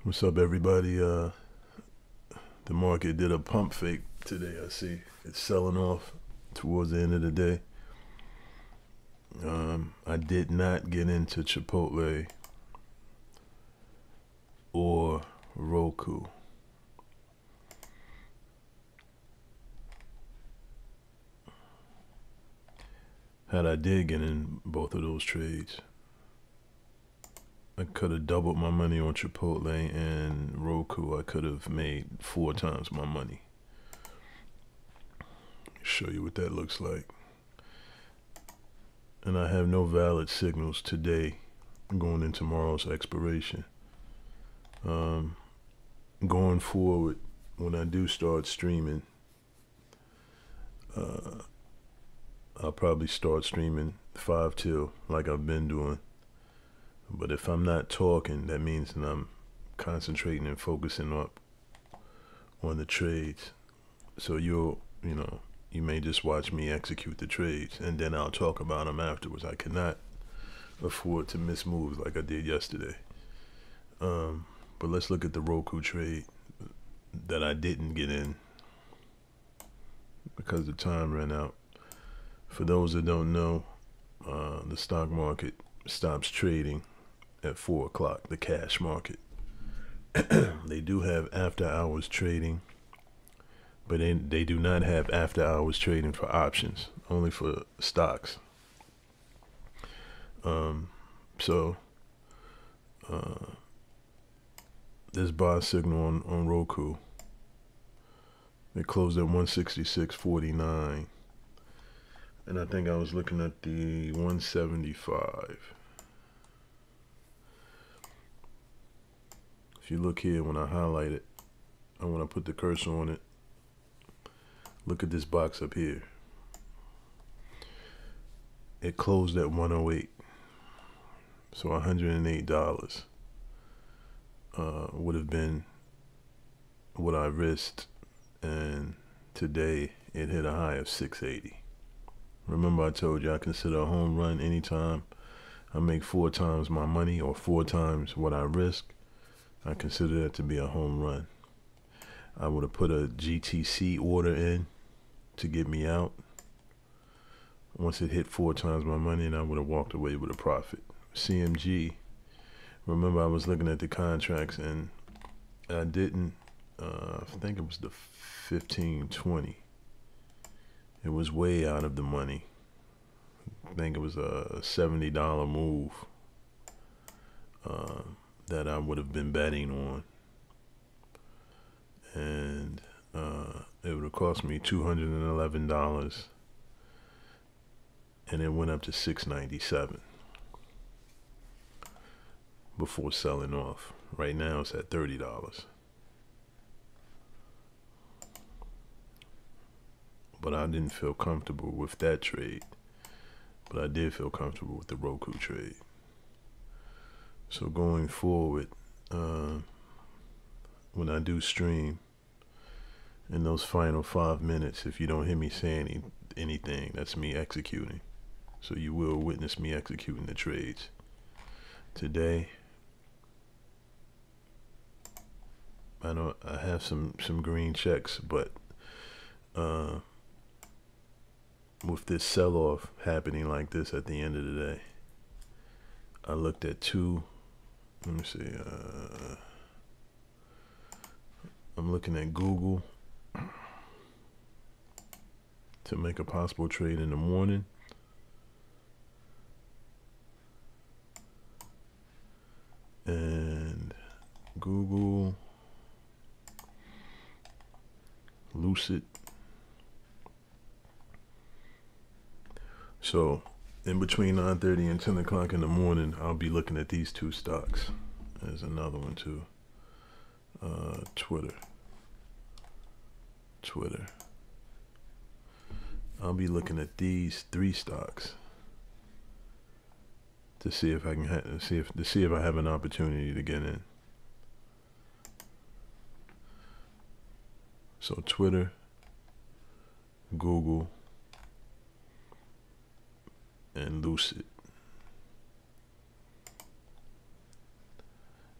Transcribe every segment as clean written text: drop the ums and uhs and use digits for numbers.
What's up, everybody? The market did a pump fake today. I see it's selling off towards the end of the day. I did not get into Chipotle or Roku. Had I did get in both of those trades, I could have doubled my money on Chipotle, and Roku I could have made 4 times my money. Show you what that looks like. And I have no valid signals today going into tomorrow's expiration. Going forward, when I do start streaming, I'll probably start streaming 5 till like I've been doing. But if I'm not talking, that means that I'm concentrating and focusing up on the trades. So you may just watch me execute the trades, and then I'll talk about them afterwards. I cannot afford to miss moves like I did yesterday. But let's look at the Roku trade that I didn't get in because the time ran out. For those that don't know, the stock market stops trading at 4 o'clock, the cash market. They do have after hours trading, but they do not have after hours trading for options, only for stocks. This buy signal on Roku, it closed at 166.49, and I think I was looking at the 175. If you look here, when I highlight it, I want to put the cursor on it. Look at this box up here. It closed at 108. So $108 would have been what I risked, and today it hit a high of 680. Remember I told you I consider a home run anytime I make 4 times my money or 4 times what I risk. I consider that to be a home run. I would have put a GTC order in to get me out. Once it hit 4 times my money, and I would have walked away with a profit. CMG, remember I was looking at the contracts, and I didn't, I think it was the 1520. It was way out of the money. I think it was a $70 move that I would have been betting on, and it would have cost me $211, and it went up to $697 before selling off. Right now it's at $30. But I didn't feel comfortable with that trade, but I did feel comfortable with the Roku trade. So going forward, when I do stream, in those final 5 minutes, if you don't hear me say anything, that's me executing. So you will witness me executing the trades. Today, I know I have some green checks, but with this sell-off happening like this at the end of the day, I looked at 2. Let me see. I'm looking at Google to make a possible trade in the morning. And Google, Lucid. So in between 9:30 and 10 o'clock in the morning, I'll be looking at these 2 stocks. There's another one too. Twitter. I'll be looking at these 3 stocks to see if I can see if I have an opportunity to get in. So Twitter, Google, and Lucid.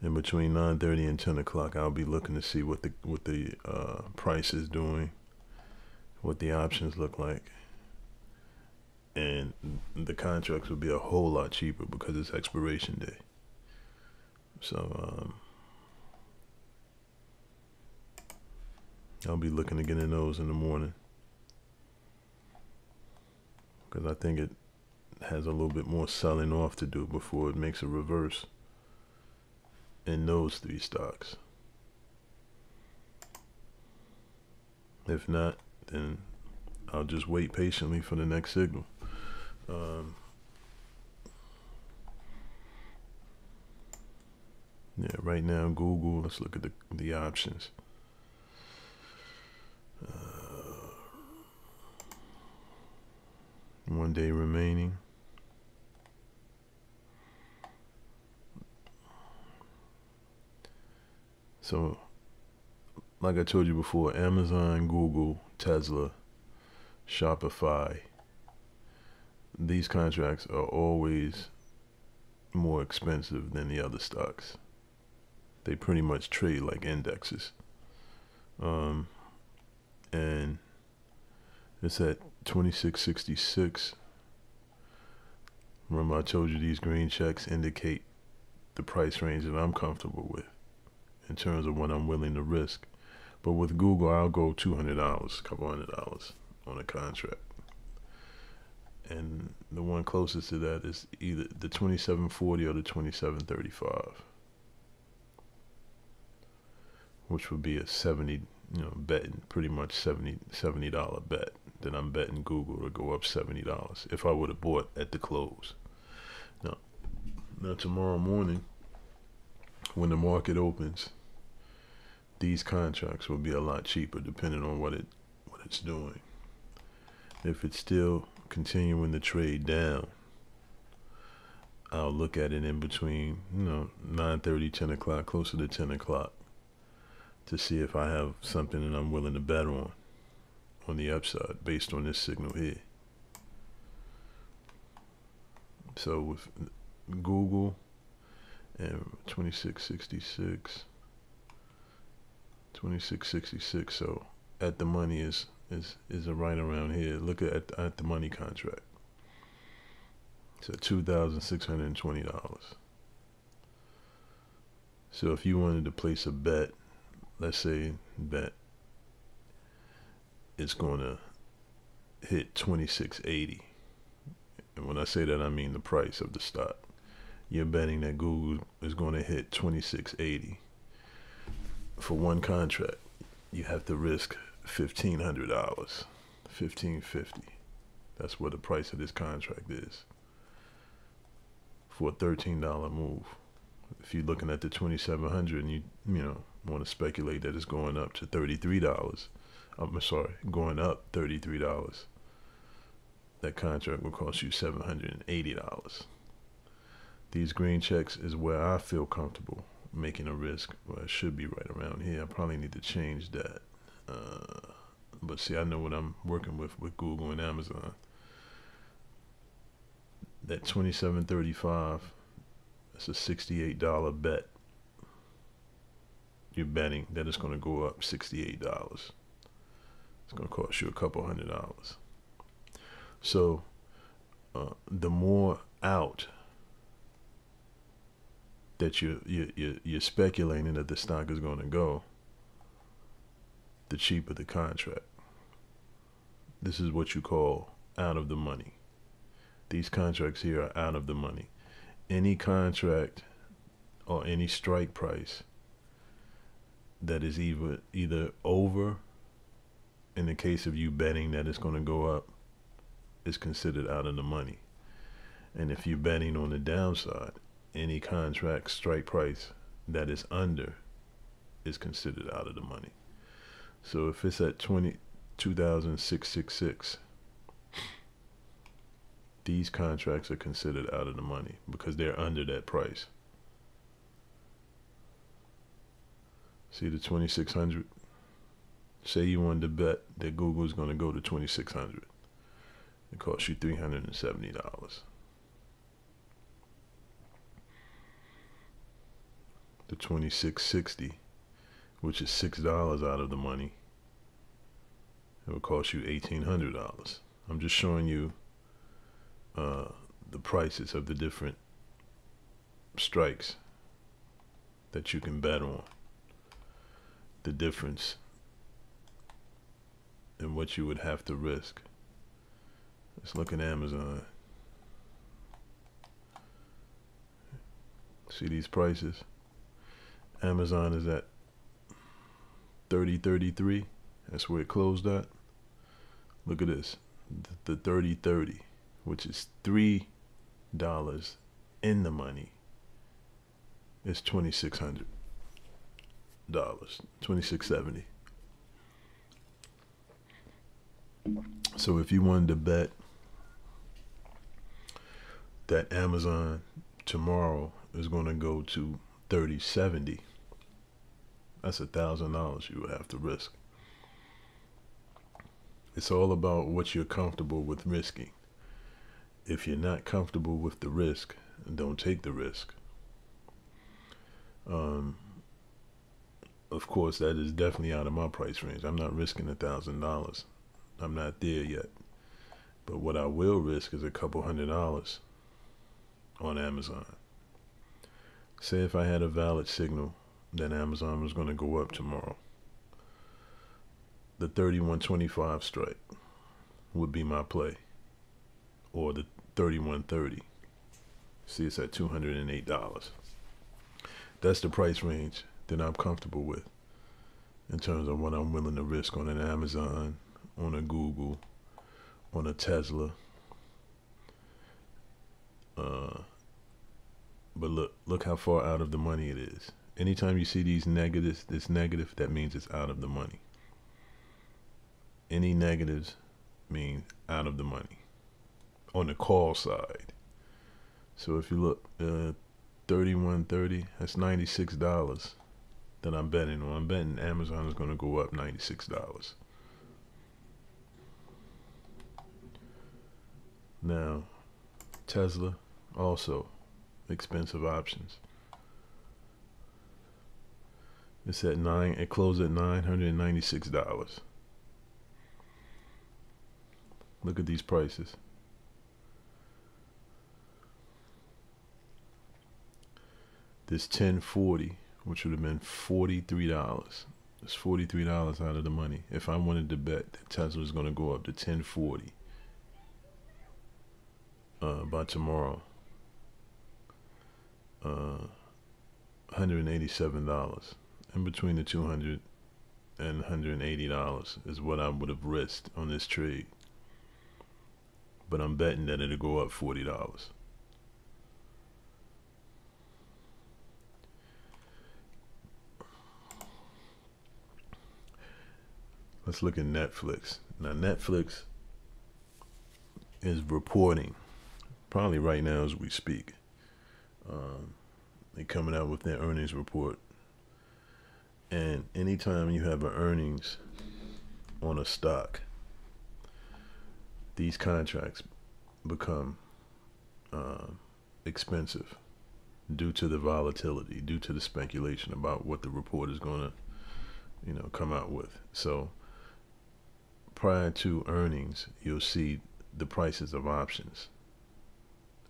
And between 9:30 and 10 o'clock, I'll be looking to see what the price is doing, what the options look like. And the contracts will be a whole lot cheaper because it's expiration day. So I'll be looking to get in those in the morning, because I think it has a little bit more selling off to do before it makes a reverse in those three stocks. If not, then I'll just wait patiently for the next signal. Yeah, right now Google, let's look at the options. One day remaining. So, like I told you before, Amazon, Google, Tesla, Shopify, these contracts are always more expensive than the other stocks. They pretty much trade like indexes. And it's at 2666. Remember I told you these green checks indicate the price range that I'm comfortable with in terms of what I'm willing to risk. But with Google, I'll go $200, a couple $100 on a contract. And the one closest to that is either the 2740 or the 2735, which would be a 70, betting pretty much $70 bet that I'm betting Google to go up $70 if I would have bought at the close. Now tomorrow morning, when the market opens, these contracts will be a lot cheaper depending on what it's doing. If it's still continuing to trade down, I'll look at it in between 9:30, 10 o'clock, closer to 10 o'clock, to see if I have something that I'm willing to bet on the upside based on this signal here. So with Google and 2666, so at the money is right around here. Look at the money contract. It's at $2,620. So if you wanted to place a bet, let's say that it's going to hit 2680. And when I say that, I mean the price of the stock. You're betting that Google is going to hit 2680 for one contract. You have to risk $1,500, $1,550. That's what the price of this contract is for a $13 move. If you're looking at the 2700 and you want to speculate that it's going up to $33, going up $33, that contract will cost you $780. These green checks is where I feel comfortable making a risk. Well, it should be right around here. I probably need to change that. But see, I know what I'm working with Google and Amazon. That 2735, that's a $68 bet. You're betting that it's going to go up $68. It's going to cost you a couple $100. So the more out that you're speculating that the stock is going to go, the cheaper the contract. This is what you call out of the money. These contracts here are out of the money. Any contract or any strike price that is either over, in the case of you betting that it's going to go up, is considered out of the money. And if you're betting on the downside, any contract strike price that is under is considered out of the money. So if it's at 22,666, these contracts are considered out of the money because they're under that price. See the 2600? Say you wanted to bet that Google's going to go to 2600. It costs you $370. the 2660, which is $6 out of the money, it will cost you $1,800. I'm just showing you the prices of the different strikes that you can bet on, the difference in what you would have to risk. Let's look at Amazon. See these prices? Amazon is at 30.33. That's where it closed at. Look at this, the 30.30, which is $3 in the money. It's $2,600, $2,670. So if you wanted to bet that Amazon tomorrow is going to go to 30.70, that's $1,000 you would have to risk. It's all about what you're comfortable with risking. If you're not comfortable with the risk, don't take the risk. Of course, that is definitely out of my price range. I'm not risking $1,000. I'm not there yet. But what I will risk is a couple $100 on Amazon. Say if I had a valid signal that Amazon was going to go up tomorrow, the 31.25 strike would be my play, or the 31.30. See, it's at $208. That's the price range that I'm comfortable with in terms of what I'm willing to risk on an Amazon, on a Google, on a Tesla. But look how far out of the money it is. Anytime you see these negatives, this negative, that means it's out of the money. Any negatives mean out of the money on the call side. So if you look, 31.30, that's $96 that I'm betting on. I'm betting Amazon is going to go up $96. Now, Tesla, also expensive options. It's at it closed at $996. Look at these prices. This 1040, which would have been $43. It's $43 out of the money. If I wanted to bet that Tesla is going to go up to 1040 by tomorrow, $187. In between the $200 and $180 is what I would have risked on this trade. But I'm betting that it'll go up $40. Let's look at Netflix. Now, Netflix is reporting, probably right now as we speak. They're coming out with their earnings report. And anytime you have an earnings on a stock, these contracts become expensive due to the volatility, due to the speculation about what the report is going to, come out with. So prior to earnings, you'll see the prices of options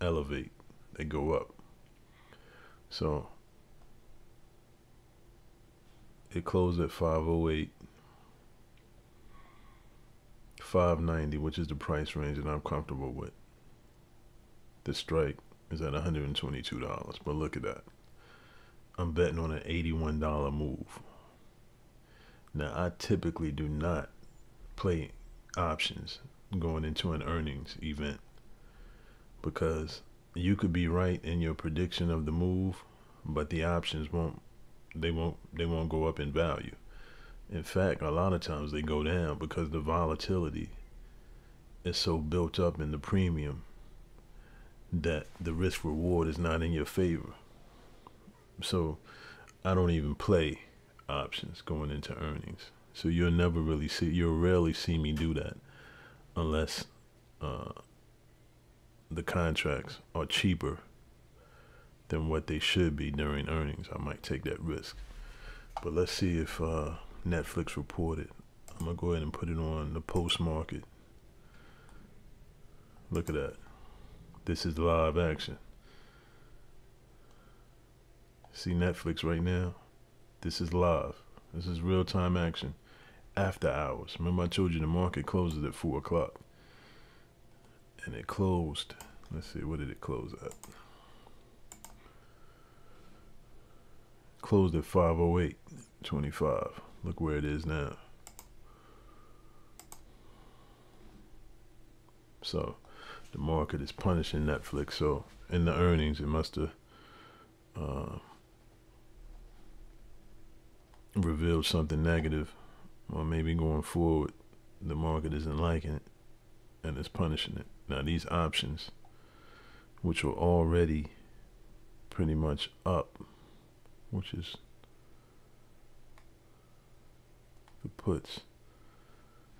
elevate, they go up. So it closed at 508, 590, which is the price range that I'm comfortable with. The strike is at $122, but look at that. I'm betting on an $81 move. Now, I typically do not play options going into an earnings event, because you could be right in your prediction of the move, but the options won't go up in value. In fact, a lot of times they go down because the volatility is so built up in the premium that the risk reward is not in your favor. So I don't even play options going into earnings. So you'll rarely see me do that unless the contracts are cheaper than what they should be during earnings, I might take that risk. But let's see if Netflix reported. I'm gonna go ahead and put it on the post market. Look at that. This is live action. See Netflix right now? This is live. This is real-time action. After hours. Remember I told you the market closes at 4 o'clock. And it closed. Let's see, what did it close at? Closed at 508.25. Look where it is now. So the market is punishing Netflix. So in the earnings, it must have revealed something negative, or maybe going forward the market isn't liking it and it's punishing it. Now these options, which were already pretty much up, which is the puts,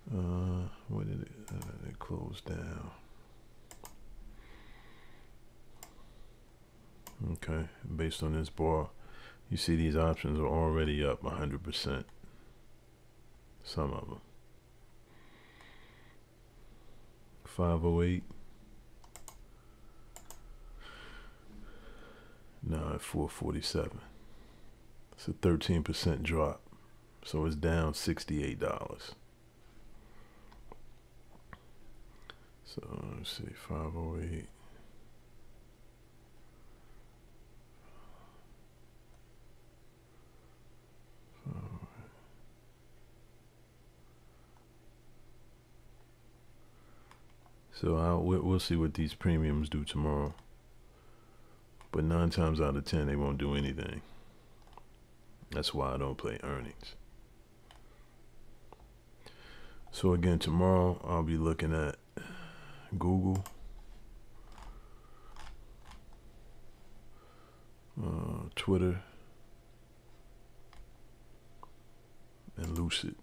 what did it close down? Okay, based on this bar, you see these options are already up 100%. Some of them. 508. Now at 447. It's a 13% drop. So it's down $68. So let's see, 508. So we'll see what these premiums do tomorrow. But 9 times out of 10, they won't do anything. That's why I don't play earnings. So again, tomorrow I'll be looking at Google, Twitter, and Lucid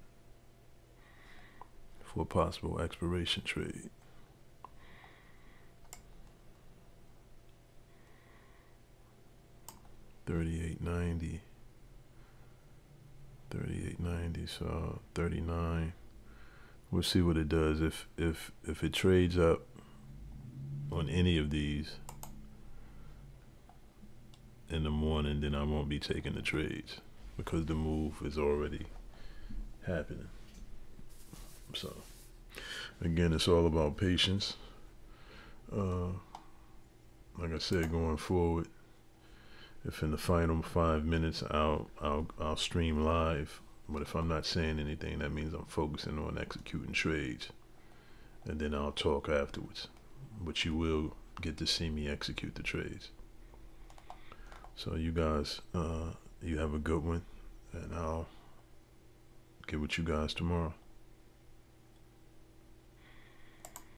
for a possible expiration trade. $38.90, so 39. We'll see what it does. If it trades up on any of these in the morning, then I won't be taking the trades because the move is already happening. So again, it's all about patience. Like I said, going forward, if in the final 5 minutes I'll stream live, but if I'm not saying anything, that means I'm focusing on executing trades, and then I'll talk afterwards. But you will get to see me execute the trades. So you guys, you have a good one, and I'll get with you guys tomorrow.